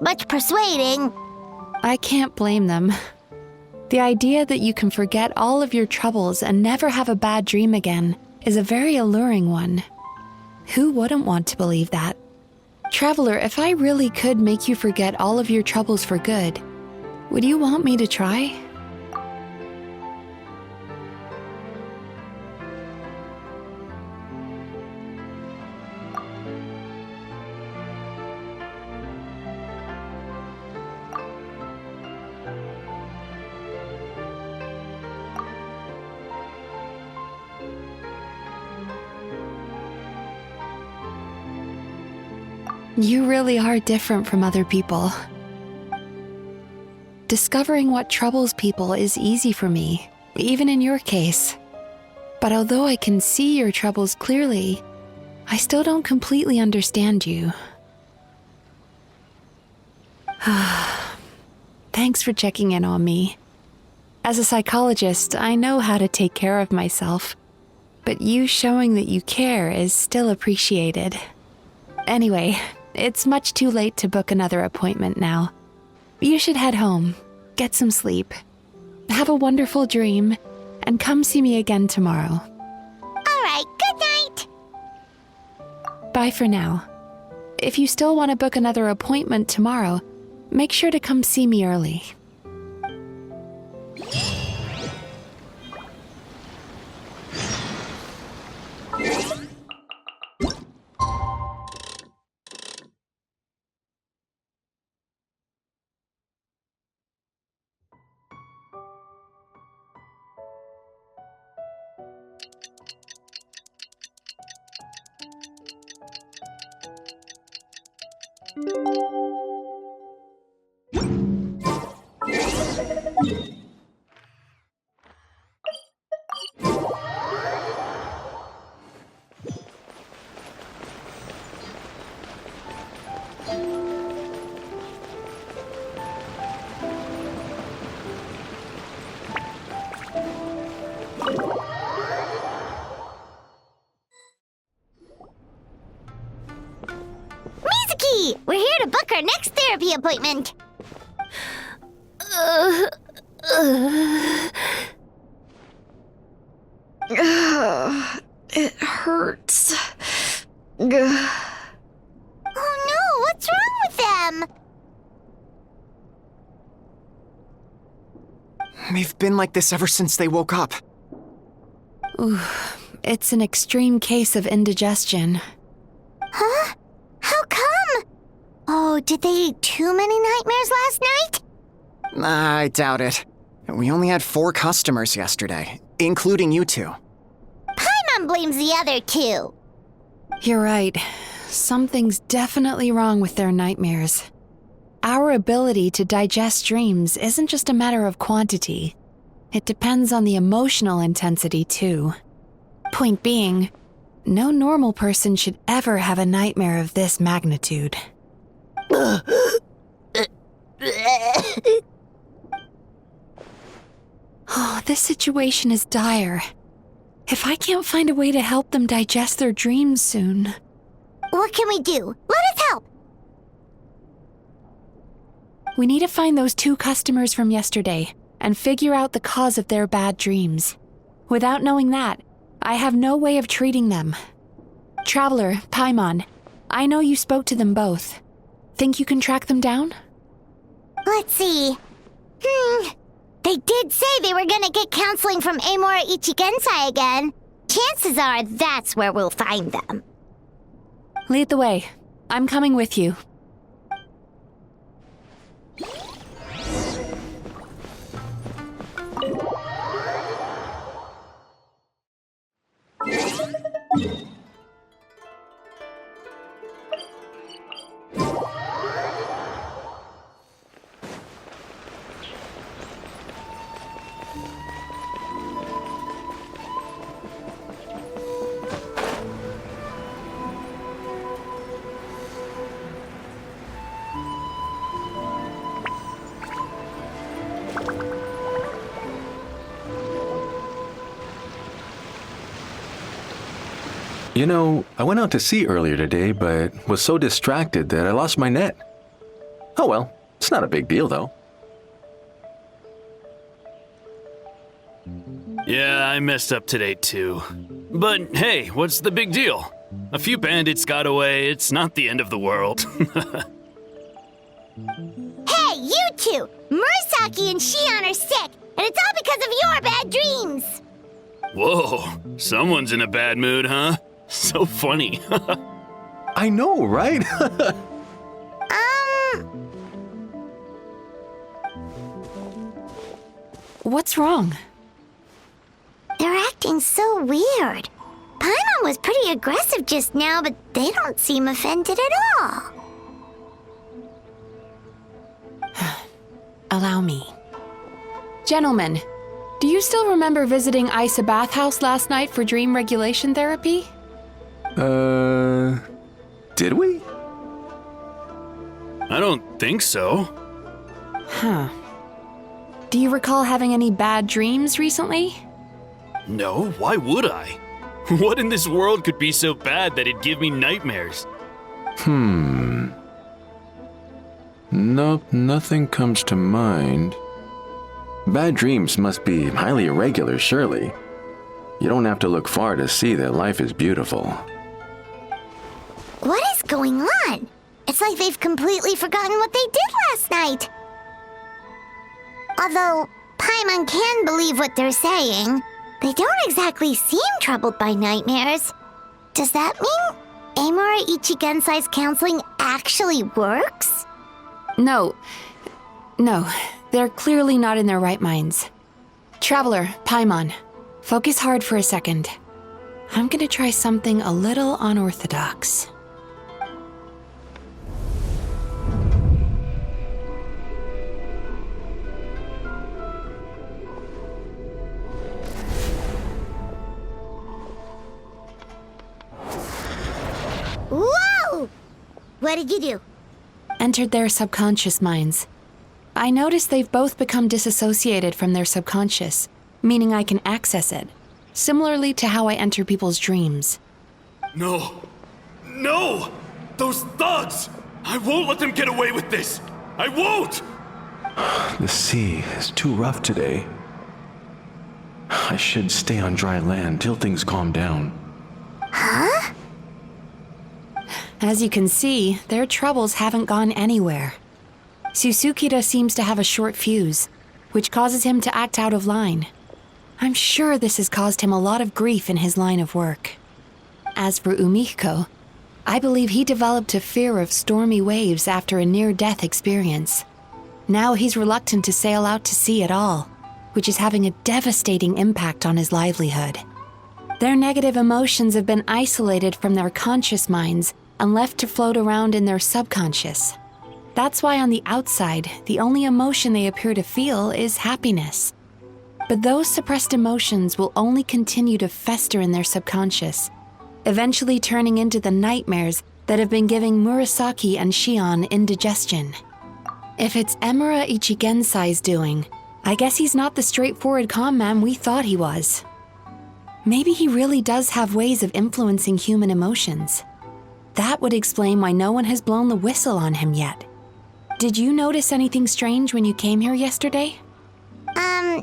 much persuading. I can't blame them. The idea that you can forget all of your troubles and never have a bad dream again is a very alluring one. Who wouldn't want to believe that? Traveler, if I really could make you forget all of your troubles for good, would you want me to try? You really are different from other people. Discovering what troubles people is easy for me, even in your case. But although I can see your troubles clearly, I still don't completely understand you. Thanks for checking in on me. As a psychologist, I know how to take care of myself, but you showing that you care is still appreciated. Anyway, it's much too late to book another appointment now. You should head home, get some sleep, have a wonderful dream, and come see me again tomorrow. All right, good night. Bye for now. If you still want to book another appointment tomorrow, make sure to come see me early. We're here to book our next therapy appointment. It hurts. Oh no, what's wrong with them? They've been like this ever since they woke up. Ooh, it's an extreme case of indigestion. Huh? How come? Oh, did they eat too many nightmares last night? I doubt it. We only had 4 customers yesterday, including you two. Paimon blames the other 2. You're right. Something's definitely wrong with their nightmares. Our ability to digest dreams isn't just a matter of quantity. It depends on the emotional intensity, too. Point being, no normal person should ever have a nightmare of this magnitude. Oh, this situation is dire. If I can't find a way to help them digest their dreams soon... What can we do? Let us help! We need to find those 2 customers from yesterday and figure out the cause of their bad dreams. Without knowing that, I have no way of treating them. Traveler, Paimon, I know you spoke to them both. Think you can track them down? Let's see. They did say they were gonna get counseling from Amora Ichigensai again. Chances are that's where we'll find them. Lead the way. I'm coming with you. You know, I went out to sea earlier today, but was so distracted that I lost my net. Oh well, it's not a big deal though. Yeah, I messed up today too. But hey, what's the big deal? A few bandits got away, it's not the end of the world. Hey, you two! Murasaki and Shion are sick, and it's all because of your bad dreams! Whoa, someone's in a bad mood, huh? So funny. I know, right? What's wrong? They're acting so weird. Paimon was pretty aggressive just now, but they don't seem offended at all. Allow me. Gentlemen, do you still remember visiting Isa Bathhouse last night for dream regulation therapy? Did we? I don't think so. Huh. Do you recall having any bad dreams recently? No, why would I? What in this world could be so bad that it'd give me nightmares? Nope, nothing comes to mind. Bad dreams must be highly irregular, surely. You don't have to look far to see that life is beautiful. What is going on? It's like they've completely forgotten what they did last night. Although Paimon can believe what they're saying, they don't exactly seem troubled by nightmares. Does that mean Amora Ichigensai's counseling actually works? No, they're clearly not in their right minds. Traveler, Paimon, focus hard for a second. I'm gonna try something a little unorthodox. Whoa! What did you do? Entered their subconscious minds. I noticed they've both become disassociated from their subconscious, meaning I can access it, similarly to how I enter people's dreams. No! No! Those thugs! I won't let them get away with this! I won't! The sea is too rough today. I should stay on dry land till things calm down. Huh? As you can see, their troubles haven't gone anywhere. Susukida seems to have a short fuse, which causes him to act out of line. I'm sure this has caused him a lot of grief in his line of work. As for Umiko, I believe he developed a fear of stormy waves after a near-death experience. Now he's reluctant to sail out to sea at all, which is having a devastating impact on his livelihood. Their negative emotions have been isolated from their conscious minds and left to float around in their subconscious. That's why on the outside, the only emotion they appear to feel is happiness. But those suppressed emotions will only continue to fester in their subconscious, eventually turning into the nightmares that have been giving Murasaki and Shion indigestion. If it's Emura Ichigensai's doing, I guess he's not the straightforward calm man we thought he was. Maybe he really does have ways of influencing human emotions. That would explain why no one has blown the whistle on him yet. Did you notice anything strange when you came here yesterday?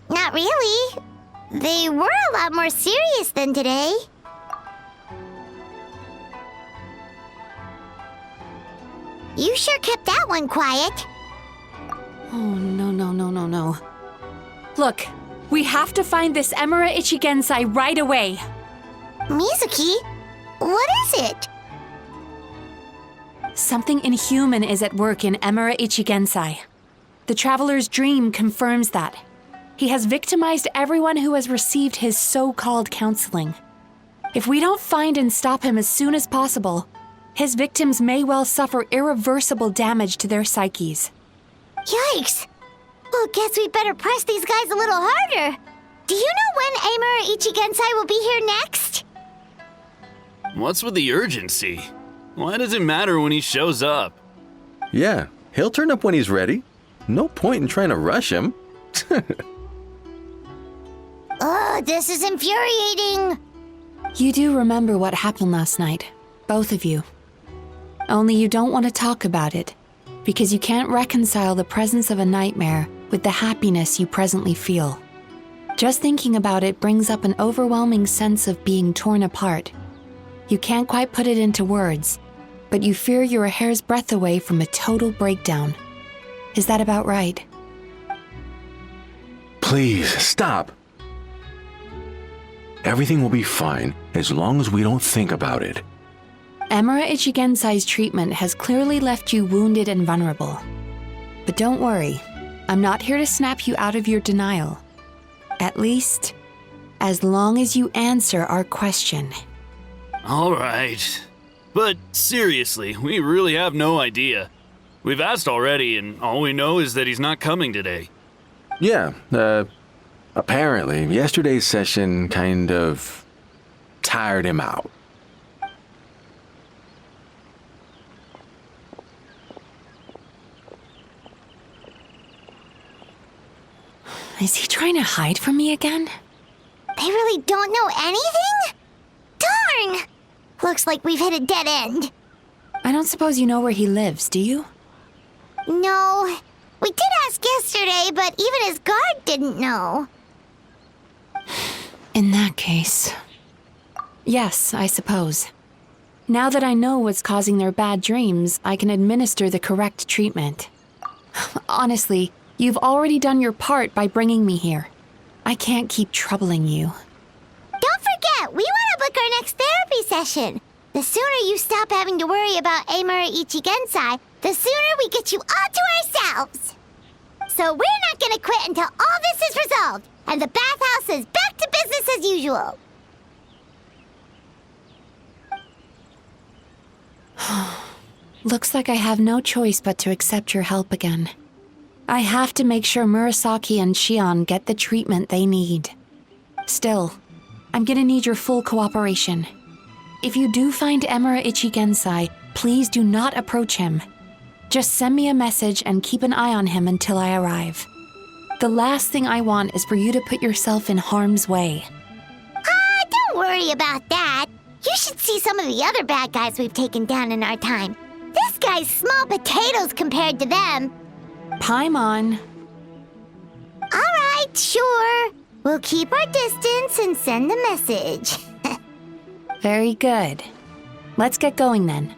Not really. They were a lot more serious than today. You sure kept that one quiet. Oh, no. Look, we have to find this Emura Ichigensai right away. Mizuki, what is it? Something inhuman is at work in Emura Ichigensai. The Traveler's dream confirms that. He has victimized everyone who has received his so-called counseling. If we don't find and stop him as soon as possible, his victims may well suffer irreversible damage to their psyches. Yikes! Well, guess we better press these guys a little harder. Do you know when Amura Ichigensai will be here next? What's with the urgency? Why does it matter when he shows up? Yeah, he'll turn up when he's ready. No point in trying to rush him. Oh, this is infuriating. You do remember what happened last night, both of you. Only you don't want to talk about it, because you can't reconcile the presence of a nightmare with the happiness you presently feel. Just thinking about it brings up an overwhelming sense of being torn apart. You can't quite put it into words, but you fear you're a hair's breadth away from a total breakdown. Is that about right? Please, stop. Everything will be fine as long as we don't think about it. Emura Ichigensai's treatment has clearly left you wounded and vulnerable. But don't worry, I'm not here to snap you out of your denial. At least, as long as you answer our question. All right. But seriously, we really have no idea. We've asked already, and all we know is that he's not coming today. Yeah, apparently, yesterday's session kind of tired him out. Is he trying to hide from me again? They really don't know anything? Darn! Looks like we've hit a dead end. I don't suppose you know where he lives, do you? No. We did ask yesterday, but even his guard didn't know. In that case... Yes, I suppose. Now that I know what's causing their bad dreams, I can administer the correct treatment. Honestly, you've already done your part by bringing me here. I can't keep troubling you. Don't forget, we want to book our next therapy session. The sooner you stop having to worry about Amura Ichigensai, the sooner we get you all to ourselves. So we're not going to quit until all this is resolved, and the bathhouse is back to business as usual. Looks like I have no choice but to accept your help again. I have to make sure Murasaki and Shion get the treatment they need. Still, I'm gonna need your full cooperation. If you do find Emura Ichigensai, please do not approach him. Just send me a message and keep an eye on him until I arrive. The last thing I want is for you to put yourself in harm's way. Don't worry about that. You should see some of the other bad guys we've taken down in our time. This guy's small potatoes compared to them. Paimon. All right, sure. We'll keep our distance and send the message. Very good. Let's get going then.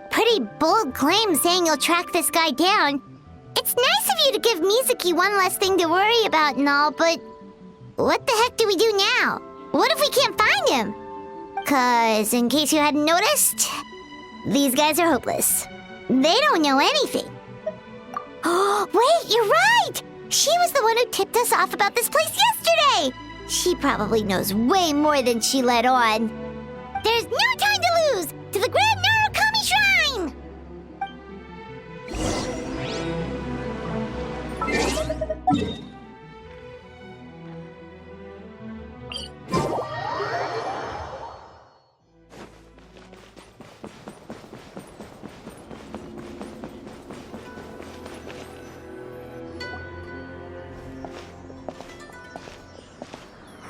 Pretty bold claim saying you'll track this guy down. It's nice of you to give Mizuki one less thing to worry about and all, but what the heck do we do now? What if we can't find him? 'Cause, in case you hadn't noticed, these guys are hopeless. They don't know anything. Oh, wait, you're right! She was the one who tipped us off about this place yesterday! She probably knows way more than she let on. There's no time to lose! To the Grand Narukami Shrine!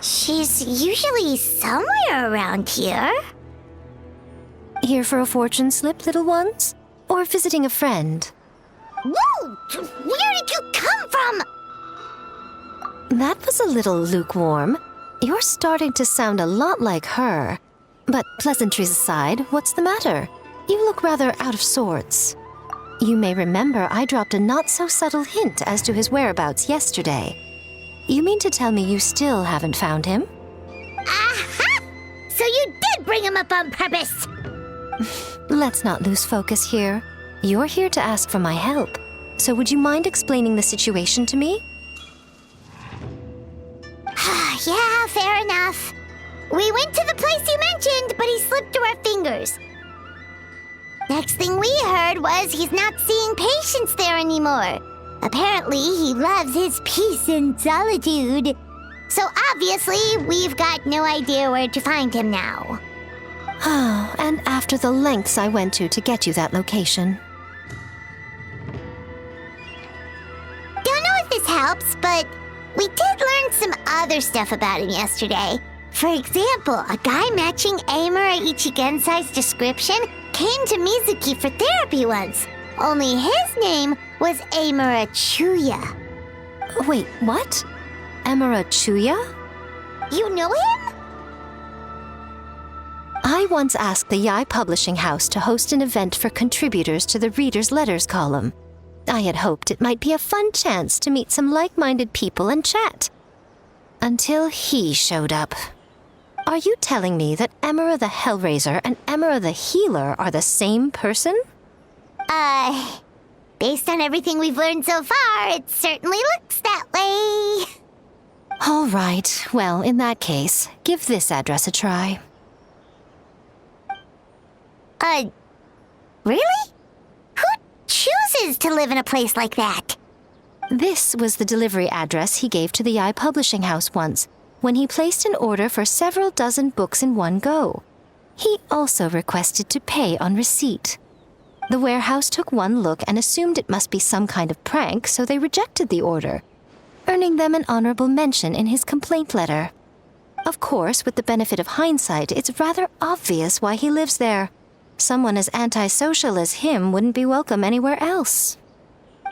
She's usually somewhere around here. Here for a fortune slip, little ones? Or visiting a friend? Whoa! Where did you come from? That was a little lukewarm. You're starting to sound a lot like her. But pleasantries aside, what's the matter? You look rather out of sorts. You may remember I dropped a not-so-subtle hint as to his whereabouts yesterday. You mean to tell me you still haven't found him? Aha! So you did bring him up on purpose! Let's not lose focus here. You're here to ask for my help. So would you mind explaining the situation to me? Yeah, fair enough. We went to the place you mentioned, but he slipped through our fingers. Next thing we heard was he's not seeing patients there anymore. Apparently, he loves his peace and solitude. So obviously, we've got no idea where to find him now. And after the lengths I went to get you that location. Don't know if this helps, but we did learn some other stuff about him yesterday. For example, a guy matching Amura Ichigensai's description came to Mizuki for therapy once. Only his name was Amura Chuya. Wait, what? Emera Chuya? You know him? I once asked the Yai Publishing House to host an event for contributors to the Reader's Letters column. I had hoped it might be a fun chance to meet some like-minded people and chat. Until he showed up. Are you telling me that Emera the Hellraiser and Emera the Healer are the same person? Based on everything we've learned so far, it certainly looks that way. All right, well, in that case, give this address a try. Really? Who chooses to live in a place like that? This was the delivery address he gave to the Yai Publishing House once, when he placed an order for several dozen books in one go. He also requested to pay on receipt. The warehouse took one look and assumed it must be some kind of prank, so they rejected the order, earning them an honorable mention in his complaint letter. Of course, with the benefit of hindsight, it's rather obvious why he lives there. Someone as antisocial as him wouldn't be welcome anywhere else.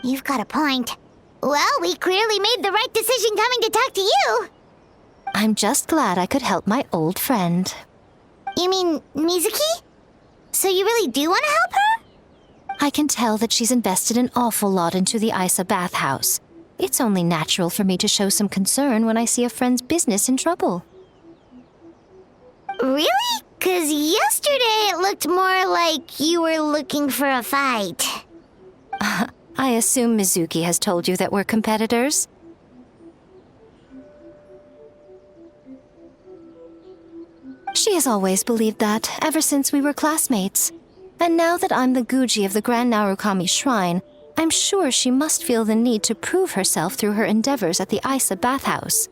You've got a point. Well, we clearly made the right decision coming to talk to you. I'm just glad I could help my old friend. You mean Mizuki? So you really do want to help her? I can tell that she's invested an awful lot into the Isa bathhouse. It's only natural for me to show some concern when I see a friend's business in trouble. Really? 'Cause yesterday it looked more like you were looking for a fight. I assume Mizuki has told you that we're competitors? She has always believed that, ever since we were classmates. And now that I'm the Guji of the Grand Narukami Shrine, I'm sure she must feel the need to prove herself through her endeavors at the Isa bathhouse.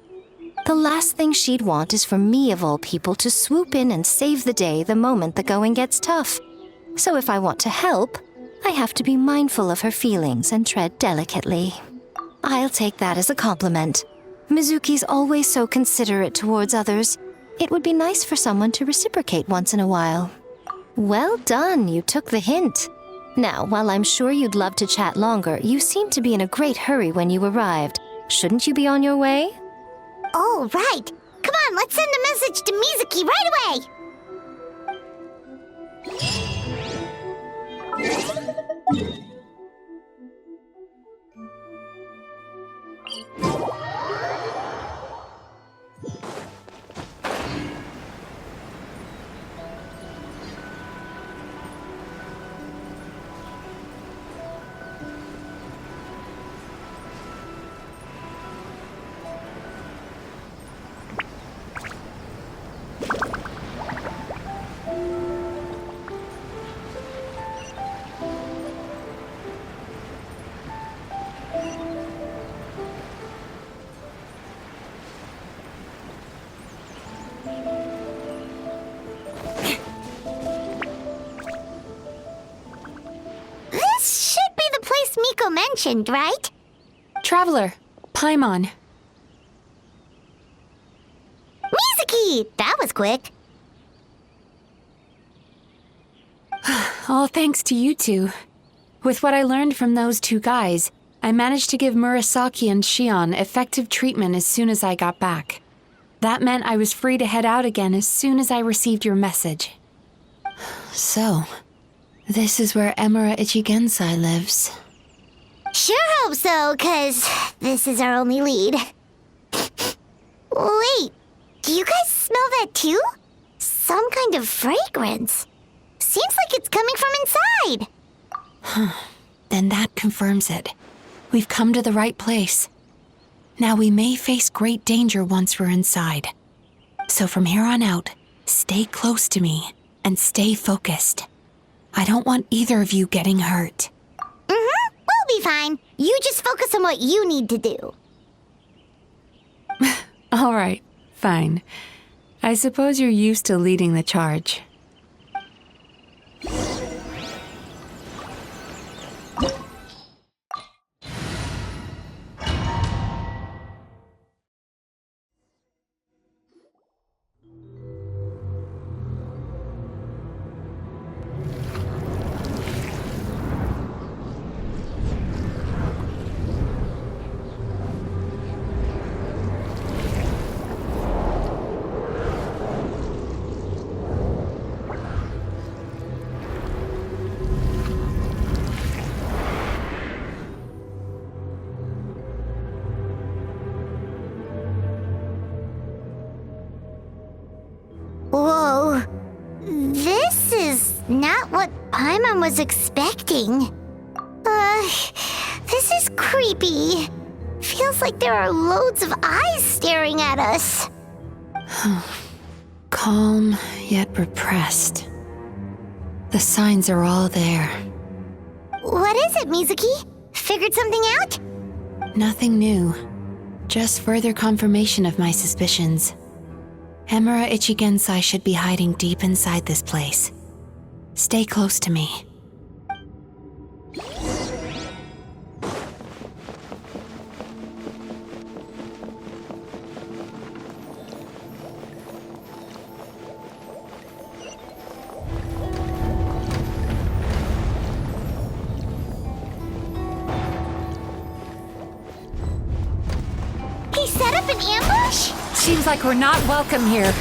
The last thing she'd want is for me, of all people, to swoop in and save the day the moment the going gets tough. So if I want to help, I have to be mindful of her feelings and tread delicately. I'll take that as a compliment. Mizuki's always so considerate towards others. It would be nice for someone to reciprocate once in a while. Well done, you took the hint. Now, while I'm sure you'd love to chat longer, you seemed to be in a great hurry when you arrived. Shouldn't you be on your way? Oh, right. Come on, let's send a message to Mizuki right away. This should be the place Miko mentioned, right? Traveler, Paimon. Mizuki! That was quick. All thanks to you two. With what I learned from those two guys, I managed to give Murasaki and Shion effective treatment as soon as I got back. That meant I was free to head out again as soon as I received your message. So, this is where Emera Ichigensai lives. Sure hope so, 'cause this is our only lead. Wait, do you guys smell that too? Some kind of fragrance. Seems like it's coming from inside. Then that confirms it. We've come to the right place. Now we may face great danger once we're inside. So from here on out, stay close to me and stay focused. I don't want either of you getting hurt. We'll be fine. You just focus on what you need to do. All right, fine. I suppose you're used to leading the charge. Paimon was expecting. This is creepy. Feels like there are loads of eyes staring at us. Calm, yet repressed. The signs are all there. What is it, Mizuki? Figured something out? Nothing new. Just further confirmation of my suspicions. Emura Ichigensai should be hiding deep inside this place. Stay close to me. He set up an ambush? Seems like we're not welcome here.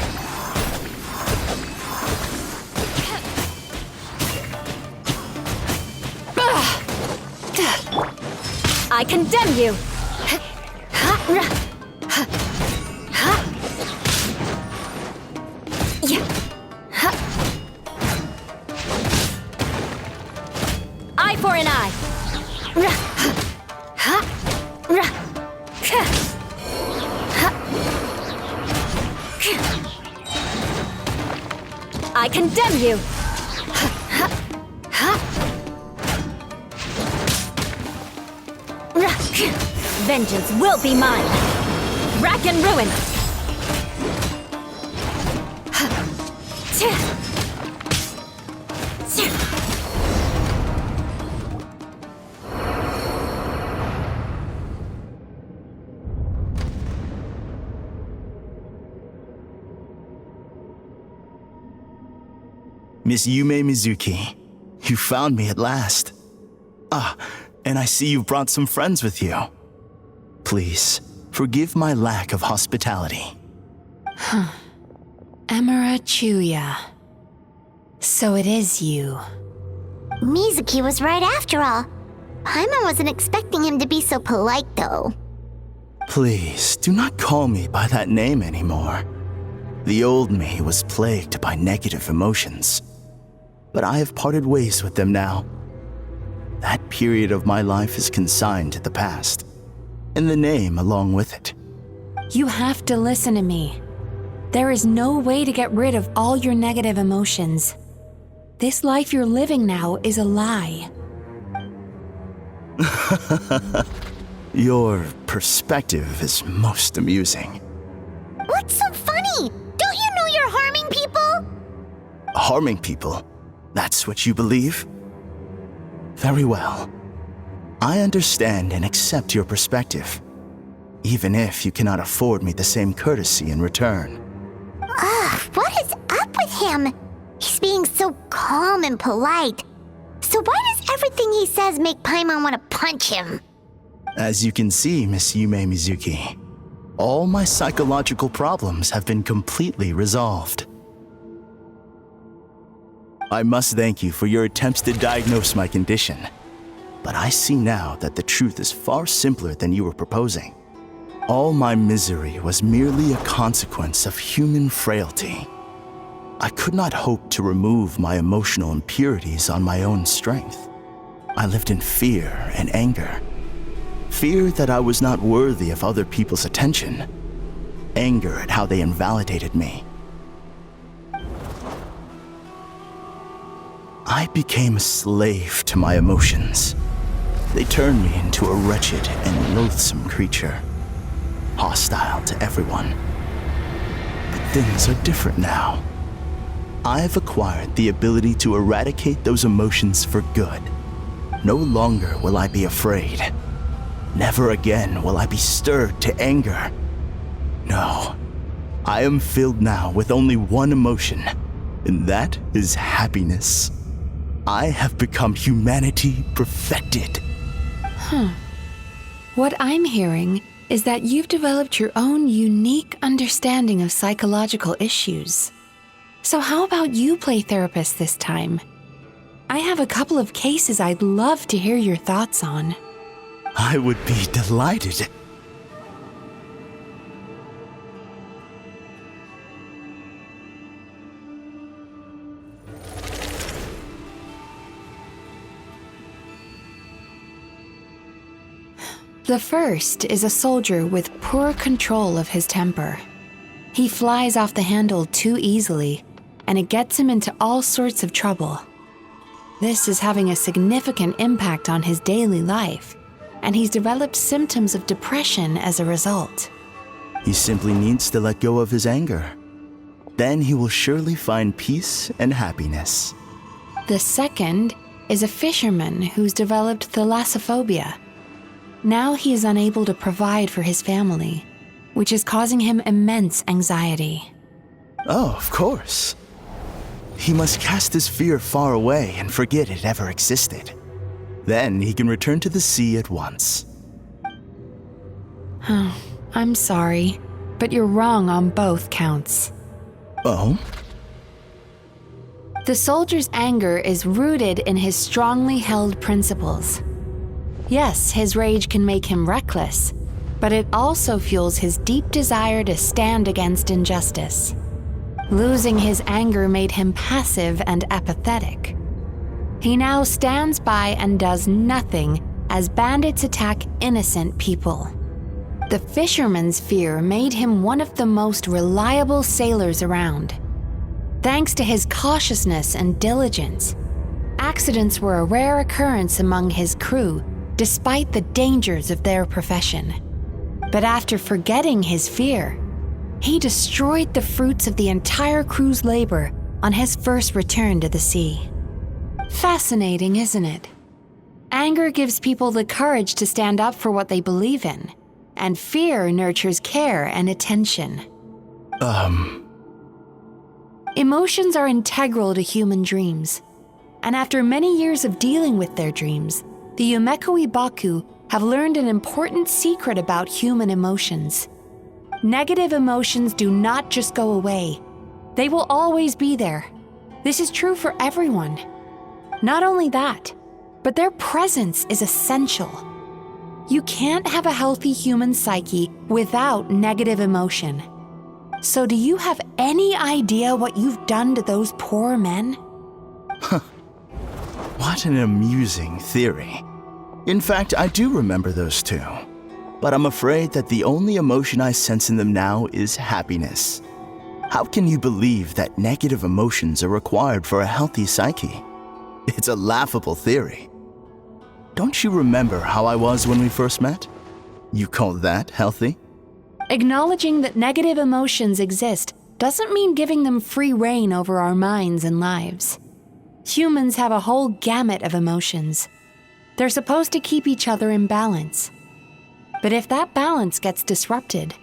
I condemn you! Eye for an eye! I condemn you! Vengeance will be mine! Rack and ruin! Miss Yume Mizuki, you found me at last. And I see you've brought some friends with you. Please, forgive my lack of hospitality. Emura Chuya. So it is you. Mizuki was right after all. Paimon wasn't expecting him to be so polite, though. Please, do not call me by that name anymore. The old me was plagued by negative emotions, but I have parted ways with them now. That period of my life is consigned to the past, and the name along with it. You have to listen to me. There is no way to get rid of all your negative emotions. This life you're living now is a lie. Your perspective is most amusing. What's so funny? Don't you know you're harming people? Harming people? That's what you believe? Very well. I understand and accept your perspective, even if you cannot afford me the same courtesy in return. What is up with him? He's being so calm and polite. So why does everything he says make Paimon want to punch him? As you can see, Miss Yume Mizuki, all my psychological problems have been completely resolved. I must thank you for your attempts to diagnose my condition, but I see now that the truth is far simpler than you were proposing. All my misery was merely a consequence of human frailty. I could not hope to remove my emotional impurities on my own strength. I lived in fear and anger. Fear that I was not worthy of other people's attention. Anger at how they invalidated me. I became a slave to my emotions. They turned me into a wretched and loathsome creature, hostile to everyone. But things are different now. I've acquired the ability to eradicate those emotions for good. No longer will I be afraid. Never again will I be stirred to anger. No, I am filled now with only one emotion, and that is happiness. I have become humanity perfected. What I'm hearing is that you've developed your own unique understanding of psychological issues. So how about you play therapist this time? I have a couple of cases I'd love to hear your thoughts on. I would be delighted. The first is a soldier with poor control of his temper. He flies off the handle too easily, and it gets him into all sorts of trouble. This is having a significant impact on his daily life, and he's developed symptoms of depression as a result. He simply needs to let go of his anger. Then he will surely find peace and happiness. The second is a fisherman who's developed thalassophobia. Now he is unable to provide for his family, which is causing him immense anxiety. Oh, of course. He must cast his fear far away and forget it ever existed. Then he can return to the sea at once. I'm sorry, but you're wrong on both counts. Oh? The soldier's anger is rooted in his strongly held principles. Yes, his rage can make him reckless, but it also fuels his deep desire to stand against injustice. Losing his anger made him passive and apathetic. He now stands by and does nothing as bandits attack innocent people. The fisherman's fear made him one of the most reliable sailors around. Thanks to his cautiousness and diligence, accidents were a rare occurrence among his crew, despite the dangers of their profession. But after forgetting his fear, he destroyed the fruits of the entire crew's labor on his first return to the sea. Fascinating, isn't it? Anger gives people the courage to stand up for what they believe in, and fear nurtures care and attention. Emotions are integral to human dreams, and after many years of dealing with their dreams, the Yumekoi Baku have learned an important secret about human emotions. Negative emotions do not just go away. They will always be there. This is true for everyone. Not only that, but their presence is essential. You can't have a healthy human psyche without negative emotion. So do you have any idea what you've done to those poor men? What an amusing theory. In fact, I do remember those two. But I'm afraid that the only emotion I sense in them now is happiness. How can you believe that negative emotions are required for a healthy psyche? It's a laughable theory. Don't you remember how I was when we first met? You call that healthy? Acknowledging that negative emotions exist doesn't mean giving them free rein over our minds and lives. Humans have a whole gamut of emotions. They're supposed to keep each other in balance. But if that balance gets disrupted,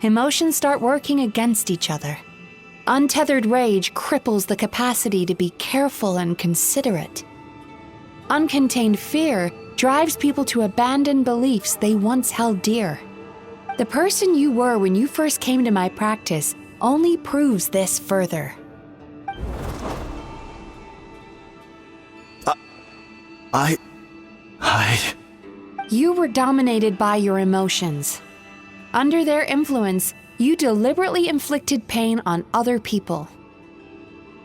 emotions start working against each other. Untethered rage cripples the capacity to be careful and considerate. Uncontained fear drives people to abandon beliefs they once held dear. The person you were when you first came to my practice only proves this further. You were dominated by your emotions. Under their influence, you deliberately inflicted pain on other people.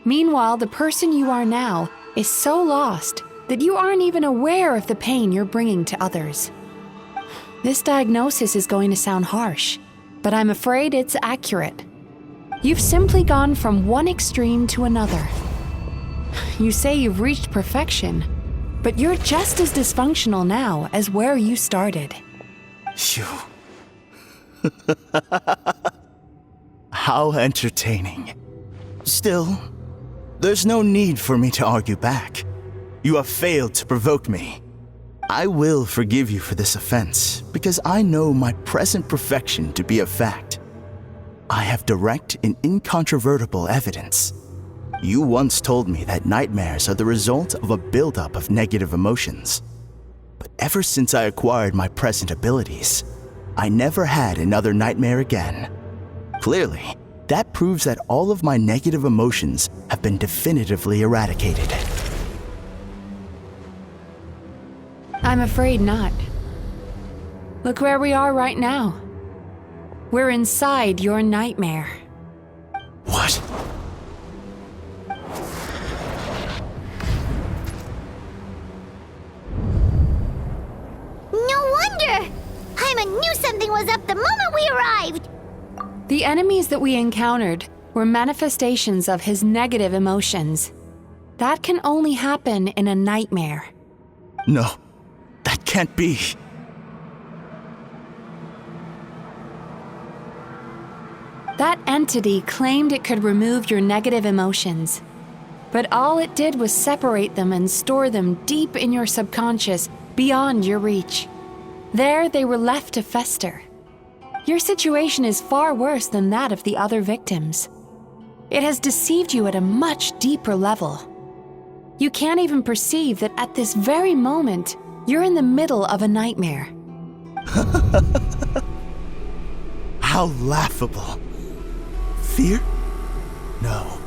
Meanwhile, the person you are now is so lost that you aren't even aware of the pain you're bringing to others. This diagnosis is going to sound harsh, but I'm afraid it's accurate. You've simply gone from one extreme to another. You say you've reached perfection, but you're just as dysfunctional now as where you started. Phew. How entertaining. Still, there's no need for me to argue back. You have failed to provoke me. I will forgive you for this offense because I know my present perfection to be a fact. I have direct and incontrovertible evidence. You once told me that nightmares are the result of a buildup of negative emotions. But ever since I acquired my present abilities, I never had another nightmare again. Clearly, that proves that all of my negative emotions have been definitively eradicated. I'm afraid not. Look where we are right now. We're inside your nightmare. What? No wonder! Inazuma knew something was up the moment we arrived! The enemies that we encountered were manifestations of his negative emotions. That can only happen in a nightmare. No, that can't be. That entity claimed it could remove your negative emotions. But all it did was separate them and store them deep in your subconscious, beyond your reach. There, they were left to fester. Your situation is far worse than that of the other victims. It has deceived you at a much deeper level. You can't even perceive that at this very moment, you're in the middle of a nightmare. How laughable. Fear? No.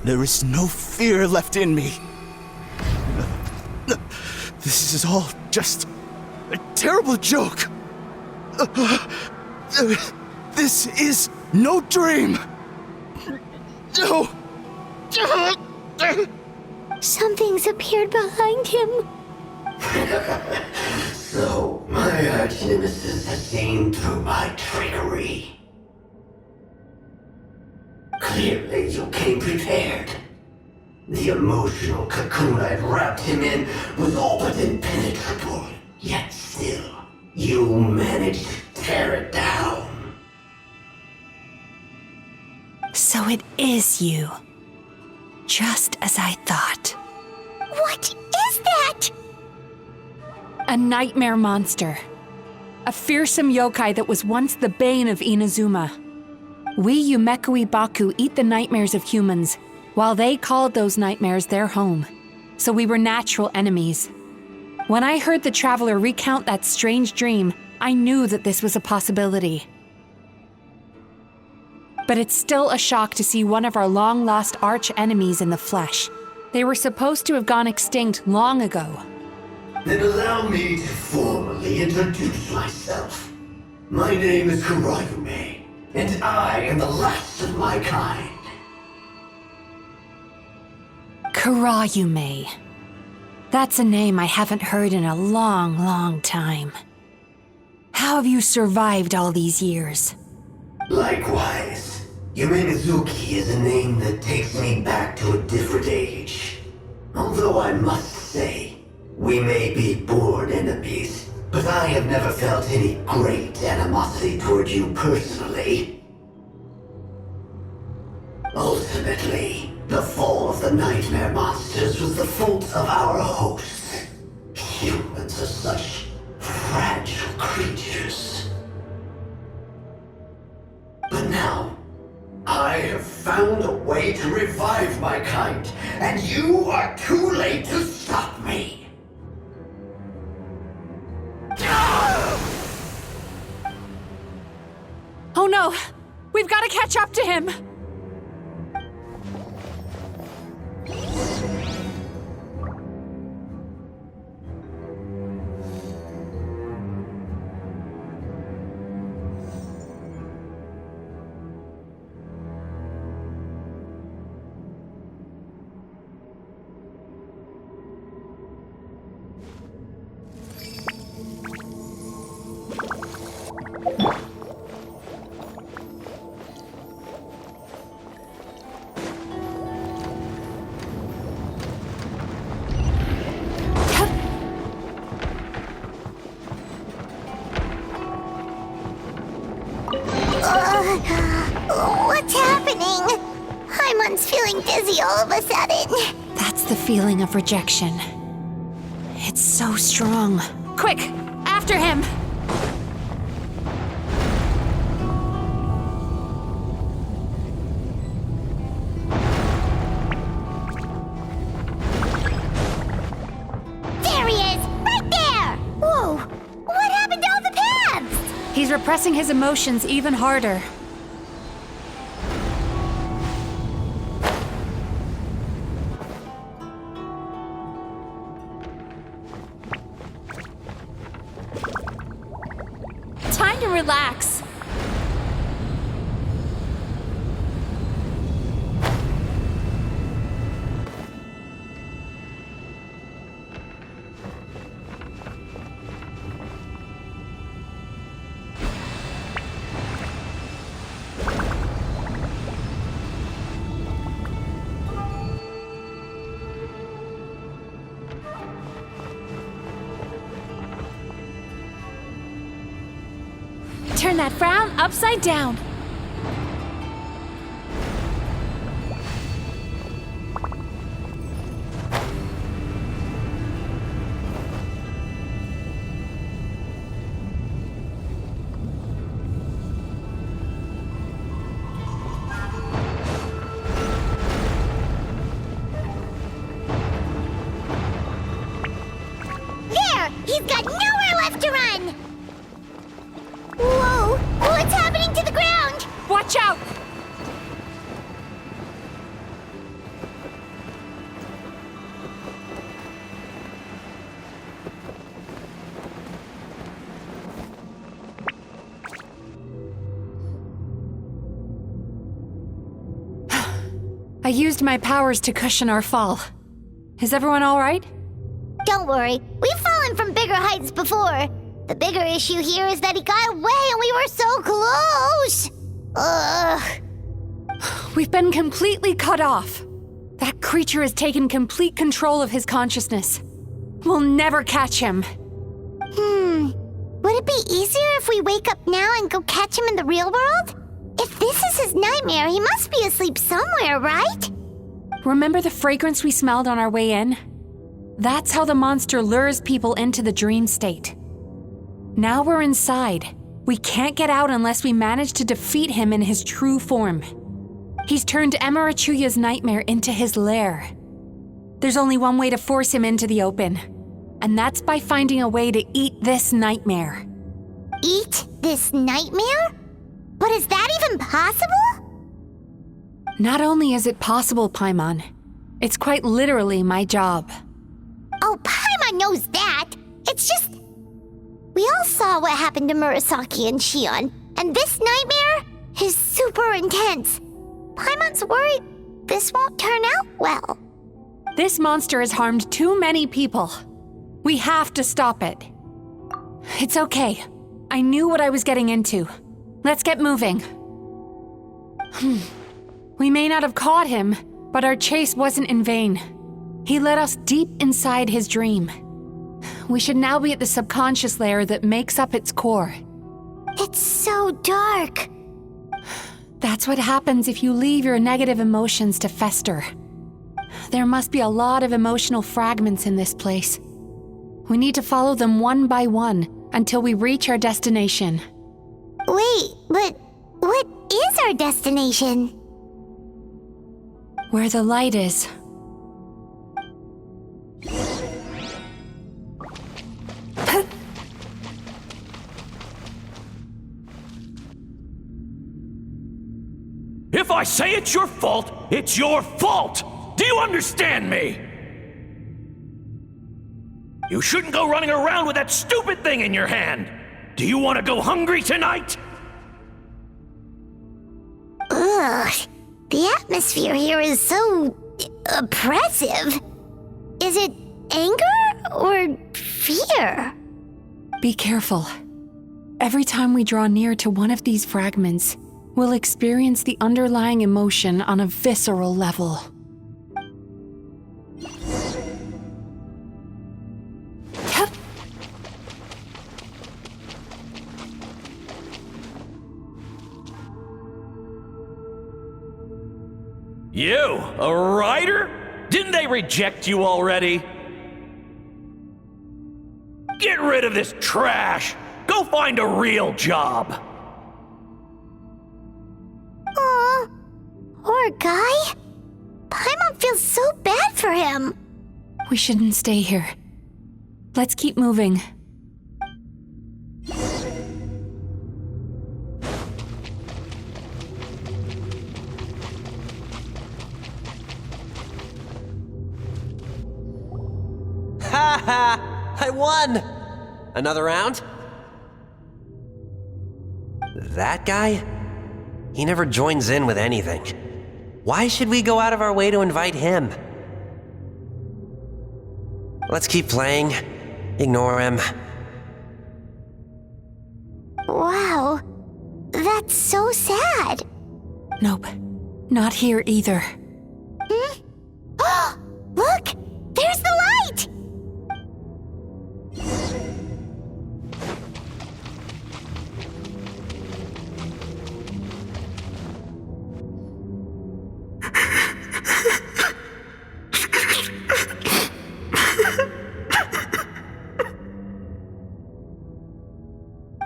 There is no fear left in me. This is all just a terrible joke. This is no dream. No. Something's appeared behind him. So, my arch-nemesis has seen through my trickery. Clearly, you came prepared. The emotional cocoon I'd wrapped him in was all but impenetrable. Yet still, you managed to tear it down. So it is you. Just as I thought. What is that? A nightmare monster. A fearsome yokai that was once the bane of Inazuma. We Yumekui Baku eat the nightmares of humans, while they called those nightmares their home. So we were natural enemies. When I heard the traveler recount that strange dream, I knew that this was a possibility. But it's still a shock to see one of our long-lost arch-enemies in the flesh. They were supposed to have gone extinct long ago. Then allow me to formally introduce myself. My name is Kurayume, and I am the last of my kind. Kurayume. That's a name I haven't heard in a long, long time. How have you survived all these years? Likewise, Yume Mizuki is a name that takes me back to a different age. Although I must say, we may be born enemies, but I have never felt any great animosity toward you personally. Ultimately, the fall of the nightmare monsters was the fault of our hosts. Humans are such fragile creatures. But now, I have found a way to revive my kind, and you are too late to stop me. Oh no! We've got to catch up to him! What's happening? Haimon's feeling dizzy all of a sudden. That's the feeling of rejection. It's so strong. Quick! After him! There he is! Right there! Whoa! What happened to all the paths? He's repressing his emotions even harder. Time to relax. Turn that frown upside down. There! He's got nowhere left to run! Whoa! What's happening to the ground? Watch out! I used my powers to cushion our fall. Is everyone all right? Don't worry, we've fallen from bigger heights before. The bigger issue here is that he got away and we were so close! Ugh. We've been completely cut off. That creature has taken complete control of his consciousness. We'll never catch him. Would it be easier if we wake up now and go catch him in the real world? If this is his nightmare, he must be asleep somewhere, right? Remember the fragrance we smelled on our way in? That's how the monster lures people into the dream state. Now we're inside. We can't get out unless we manage to defeat him in his true form. He's turned Melancholia's nightmare into his lair. There's only one way to force him into the open, and that's by finding a way to eat this nightmare. Eat this nightmare? But is that even possible? Not only is it possible, Paimon, it's quite literally my job. Oh, Paimon knows that. It's just... We all saw what happened to Murasaki and Shion, and this nightmare is super intense. Paimon's worried this won't turn out well. This monster has harmed too many people. We have to stop it. It's okay. I knew what I was getting into. Let's get moving. We may not have caught him, but our chase wasn't in vain. He led us deep inside his dream. We should now be at the subconscious layer that makes up its core. It's so dark. That's what happens if you leave your negative emotions to fester. There must be a lot of emotional fragments in this place. We need to follow them one by one until we reach our destination. Wait, but what is our destination? Where the light is. If I say it's your fault, it's your fault! Do you understand me? You shouldn't go running around with that stupid thing in your hand! Do you want to go hungry tonight? Ugh, the atmosphere here is so oppressive. Is it anger or fear? Be careful. Every time we draw near to one of these fragments, we'll experience the underlying emotion on a visceral level. You, a writer? Didn't they reject you already? Get rid of this trash! Go find a real job! Aw, poor guy. Paimon feels so bad for him. We shouldn't stay here. Let's keep moving. Ha ha! I won! Another round? That guy? He never joins in with anything. Why should we go out of our way to invite him? Let's keep playing. Ignore him. Wow, that's so sad. Nope, not here either. Look, there's the light!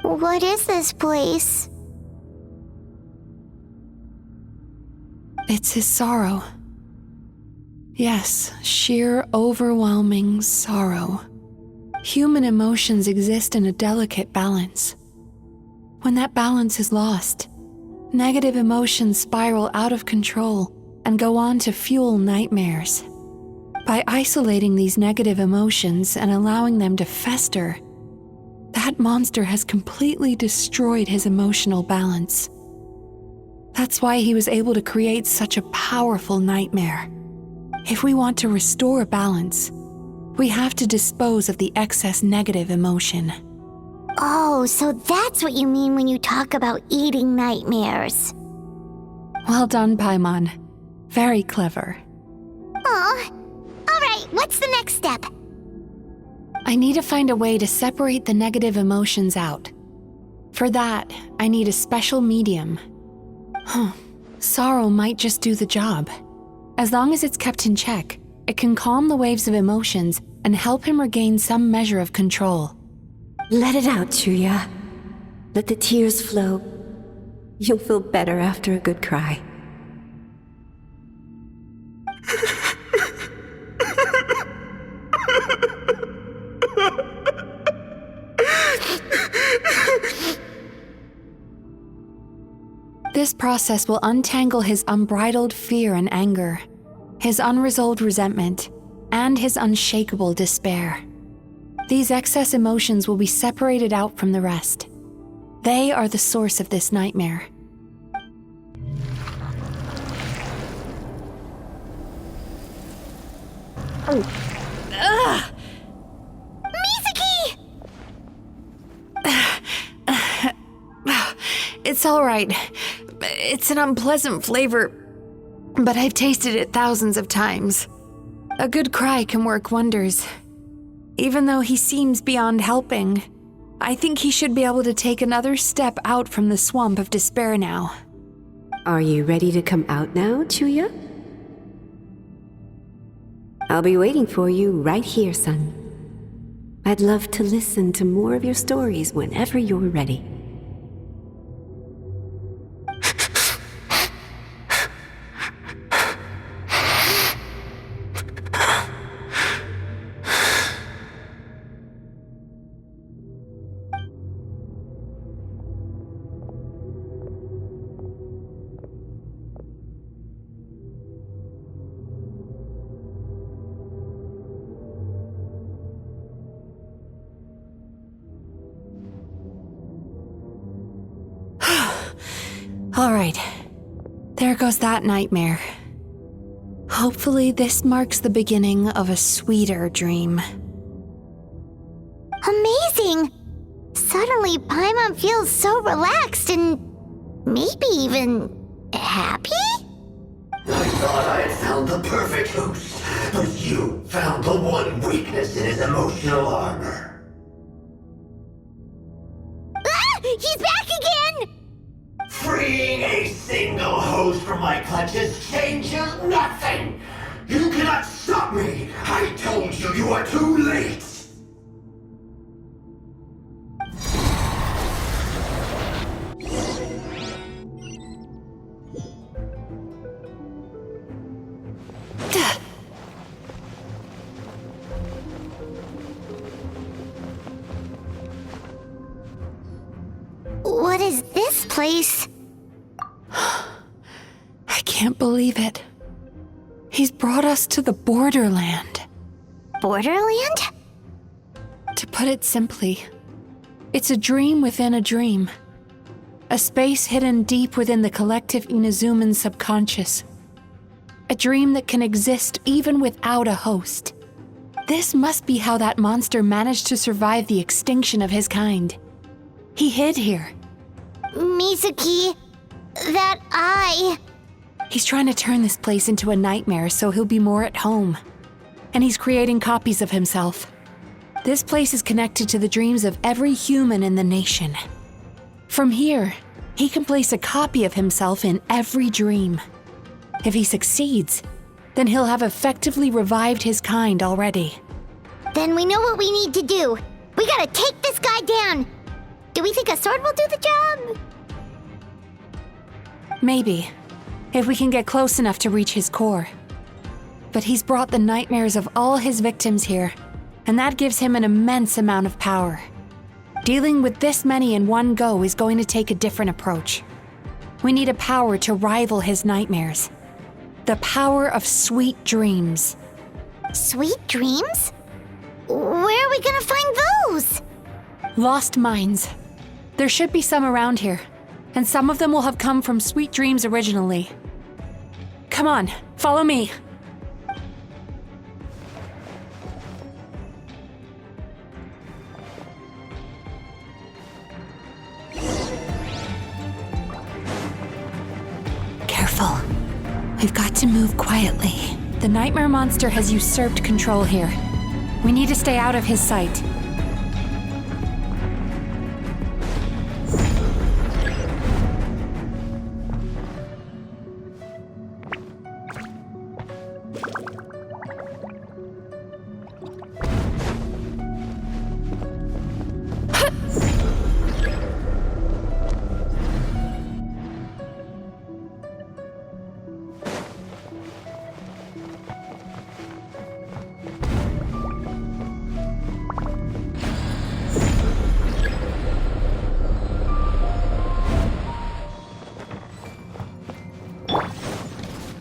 What is this place? It's his sorrow. Yes, sheer overwhelming sorrow. Human emotions exist in a delicate balance. When that balance is lost, negative emotions spiral out of control and go on to fuel nightmares. By isolating these negative emotions and allowing them to fester, that monster has completely destroyed his emotional balance. That's why he was able to create such a powerful nightmare. If we want to restore balance, we have to dispose of the excess negative emotion. Oh, so that's what you mean when you talk about eating nightmares. Well done, Paimon. Very clever. Aw. Alright, what's the next step? I need to find a way to separate the negative emotions out. For that, I need a special medium. Sorrow might just do the job. As long as it's kept in check, it can calm the waves of emotions and help him regain some measure of control. Let it out, Chuya. Let the tears flow. You'll feel better after a good cry. This process will untangle his unbridled fear and anger, his unresolved resentment, and his unshakable despair. These excess emotions will be separated out from the rest. They are the source of this nightmare. Misaki! It's all right. It's an unpleasant flavor, but I've tasted it thousands of times. A good cry can work wonders. Even though he seems beyond helping, I think he should be able to take another step out from the swamp of despair now. Are you ready to come out now, Chuya? I'll be waiting for you right here, son. I'd love to listen to more of your stories whenever you're ready. All right, there goes that nightmare. Hopefully this marks the beginning of a sweeter dream. Amazing! Suddenly, Paimon feels so relaxed and maybe even happy? I thought I had found the perfect host, but you found the one weakness in his emotional armor. Ah! He's back again! Freeing a single host from my clutches changes nothing! You cannot stop me! I told you you are too late! What is this place? I can't believe it. He's brought us to the borderland. Borderland? To put it simply, it's a dream within a dream. A space hidden deep within the collective Inazuman subconscious. A dream that can exist even without a host. This must be how that monster managed to survive the extinction of his kind. He hid here. Misaki, that eye. He's trying to turn this place into a nightmare so he'll be more at home. And he's creating copies of himself. This place is connected to the dreams of every human in the nation. From here, he can place a copy of himself in every dream. If he succeeds, then he'll have effectively revived his kind already. Then we know what we need to do. We gotta take this guy down. Do we think a sword will do the job? Maybe, if we can get close enough to reach his core. But he's brought the nightmares of all his victims here, and that gives him an immense amount of power. Dealing with this many in one go is going to take a different approach. We need a power to rival his nightmares. The power of sweet dreams. Sweet dreams? Where are we gonna find those? Lost mines. There should be some around here, and some of them will have come from sweet dreams originally. Come on, follow me. Careful. We've got to move quietly. The nightmare monster has usurped control here. We need to stay out of his sight.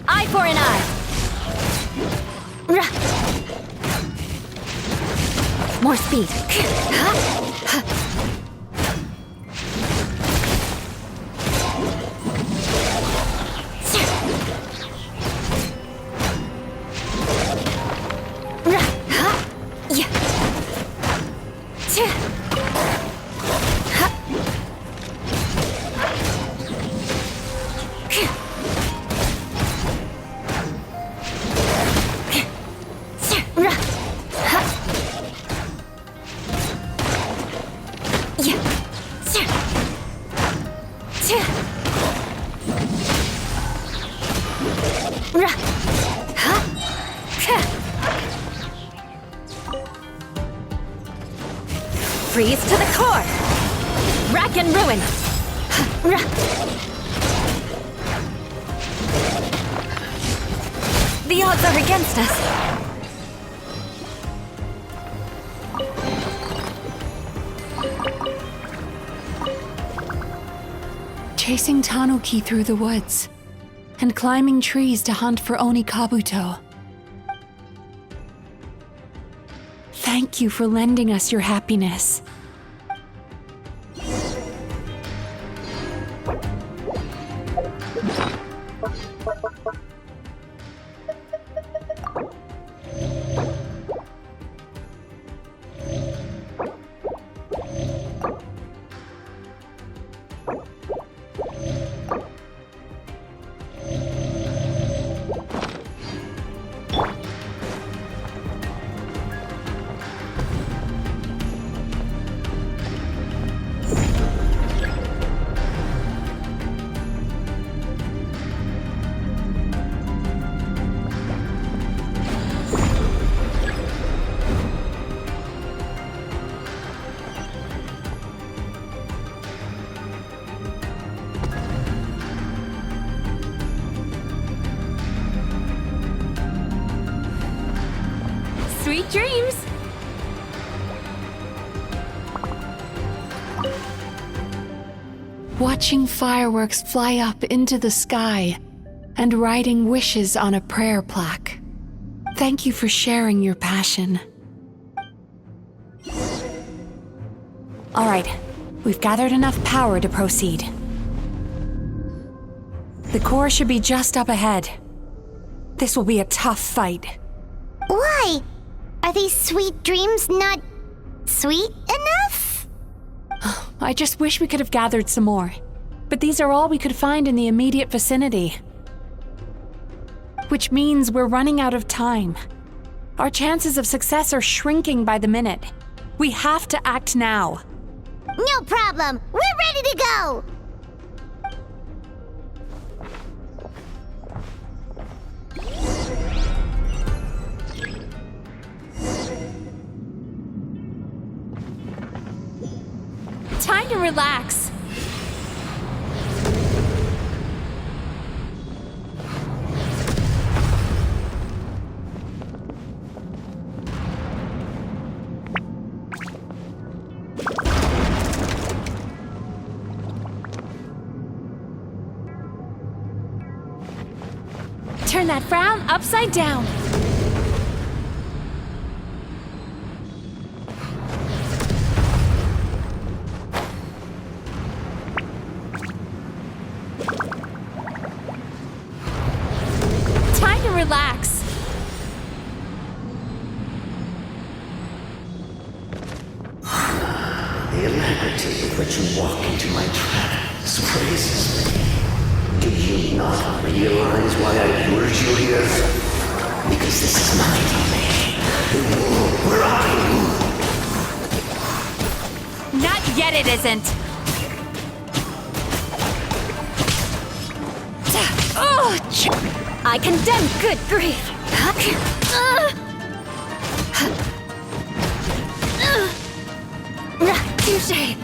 Eye for an eye. More speed. Freeze to the core! Rack and ruin! The odds are against us! Chasing Tanuki through the woods, and climbing trees to hunt for Oni Kabuto. Thank you for lending us your happiness. Sweet dreams! Watching fireworks fly up into the sky and writing wishes on a prayer plaque. Thank you for sharing your passion. All right, we've gathered enough power to proceed. The core should be just up ahead. This will be a tough fight. Why? Are these sweet dreams not sweet enough? I just wish we could have gathered some more. But these are all we could find in the immediate vicinity. Which means we're running out of time. Our chances of success are shrinking by the minute. We have to act now. No problem. We're ready to go. Time to relax. Turn that frown upside down. Time to relax. The alacrity with which you walk into my trap surprises me. Do you not realize why I lured you here? Because this is my domain. The world where I rule. Not yet, it isn't. Oh, I condemn. Good grief. Touché.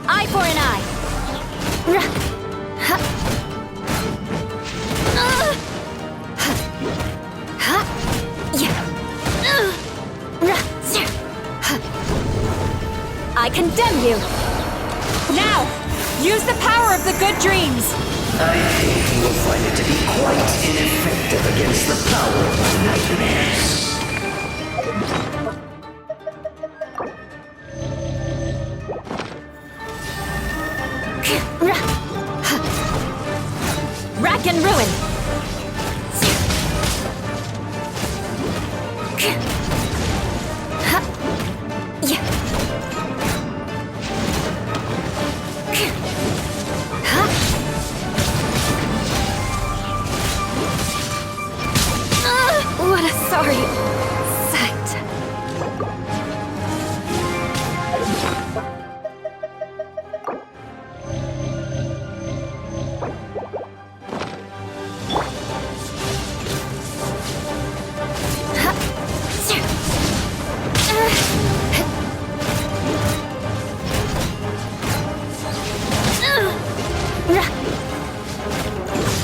Eye for an eye. I condemn you. Now, use the power of the good dreams. I think you will find it to be quite ineffective against the power of my nightmares. Rack and ruin. What a sorry sight.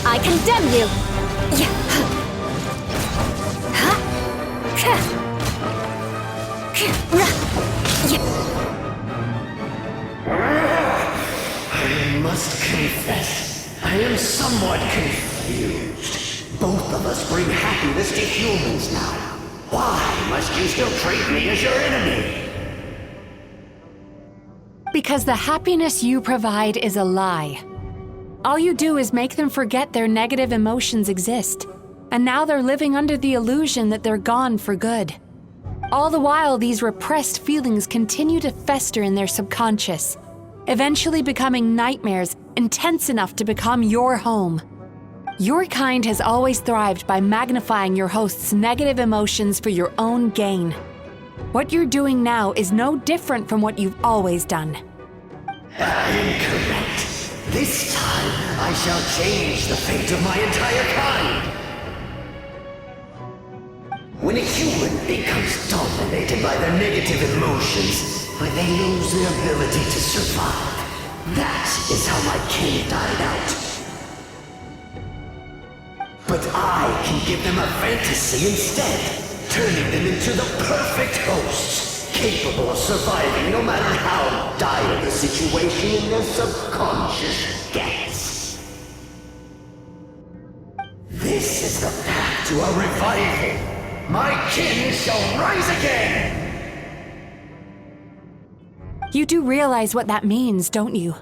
I condemn you. I must confess, I am somewhat confused. Both of us bring happiness to humans now. Why must you still treat me as your enemy? Because the happiness you provide is a lie. All you do is make them forget their negative emotions exist. And now they're living under the illusion that they're gone for good. All the while, these repressed feelings continue to fester in their subconscious, eventually becoming nightmares intense enough to become your home. Your kind has always thrived by magnifying your host's negative emotions for your own gain. What you're doing now is no different from what you've always done. I am correct. This time, I shall change the fate of my entire kind. When a human becomes dominated by their negative emotions, when they lose their ability to survive, that is how my kin died out. But I can give them a fantasy instead, turning them into the perfect hosts, capable of surviving no matter how dire the situation in their subconscious gets. This is the path to a revival. My kin shall rise again! You do realize what that means, don't you?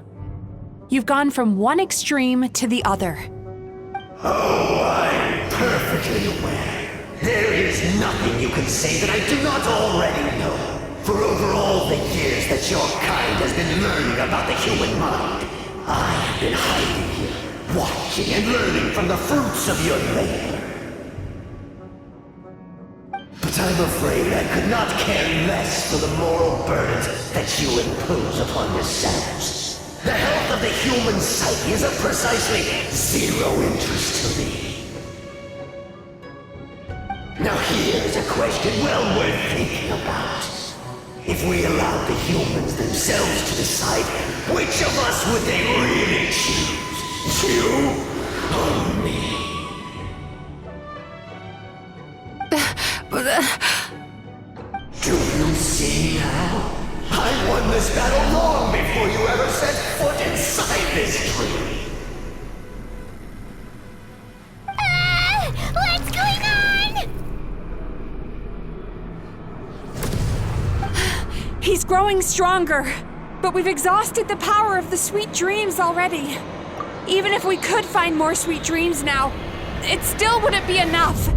You've gone from one extreme to the other. Oh, I'm perfectly aware. There is nothing you can say that I do not already know. For over all the years that your kind has been learning about the human mind, I have been hiding here, watching and learning from the fruits of your labor. But I'm afraid I could not care less for the moral burdens that you impose upon yourselves. The health of the human psyche is of precisely zero interest to me. Now here's a a question well worth thinking about. If we allowed the humans themselves to decide, which of us would they really choose? You or me? Do you see now? I won this battle long before you ever set foot inside this tree. What's going on? He's growing stronger, but we've exhausted the power of the sweet dreams already. Even if we could find more sweet dreams now, it still wouldn't be enough.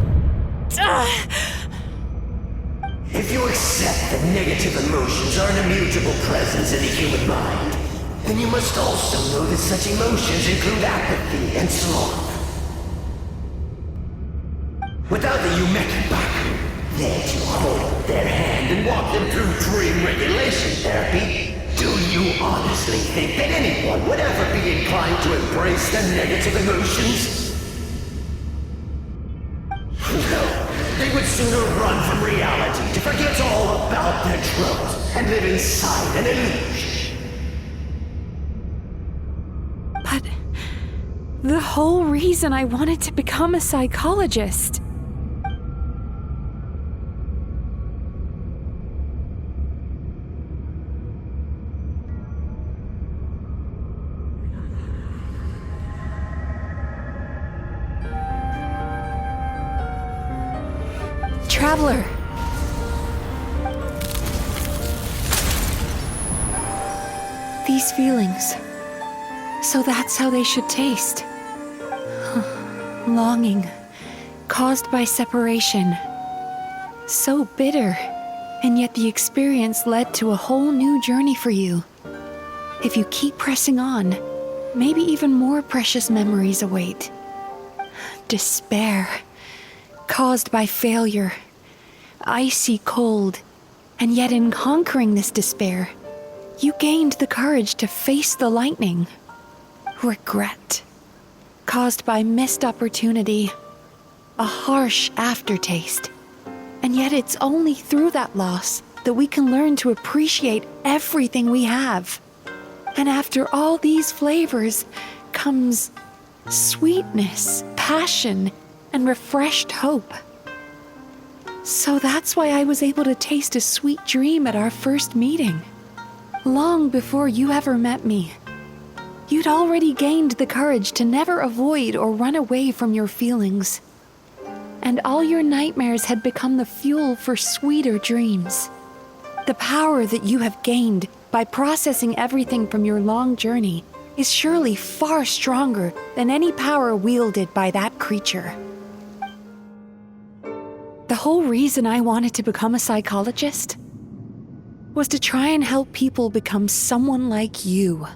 If you accept that negative emotions are an immutable presence in the human mind, then you must also know that such emotions include apathy and sloth. Without the Yumeki Baku there to hold their hand and walk them through dream regulation therapy, do you honestly think that anyone would ever be inclined to embrace the negative emotions? No. They would sooner run from reality to forget all about their troubles and live inside an illusion. But the whole reason I wanted to become a psychologist. Traveler. These feelings. So that's how they should taste. Longing, caused by separation. So bitter, and yet the experience led to a whole new journey for you. If you keep pressing on, maybe even more precious memories await. Despair, caused by failure. Icy cold, and yet in conquering this despair, you gained the courage to face the lightning. Regret, caused by missed opportunity, a harsh aftertaste. And yet it's only through that loss that we can learn to appreciate everything we have. And after all these flavors comes sweetness, passion, and refreshed hope. So that's why I was able to taste a sweet dream at our first meeting. Long before you ever met me. You'd already gained the courage to never avoid or run away from your feelings. And all your nightmares had become the fuel for sweeter dreams. The power that you have gained by processing everything from your long journey is surely far stronger than any power wielded by that creature. The whole reason I wanted to become a psychologist was to try and help people become someone like you.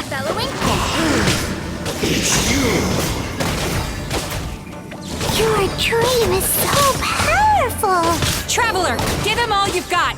Bellowing? It's you! Your dream is so powerful! Traveler, give him all you've got!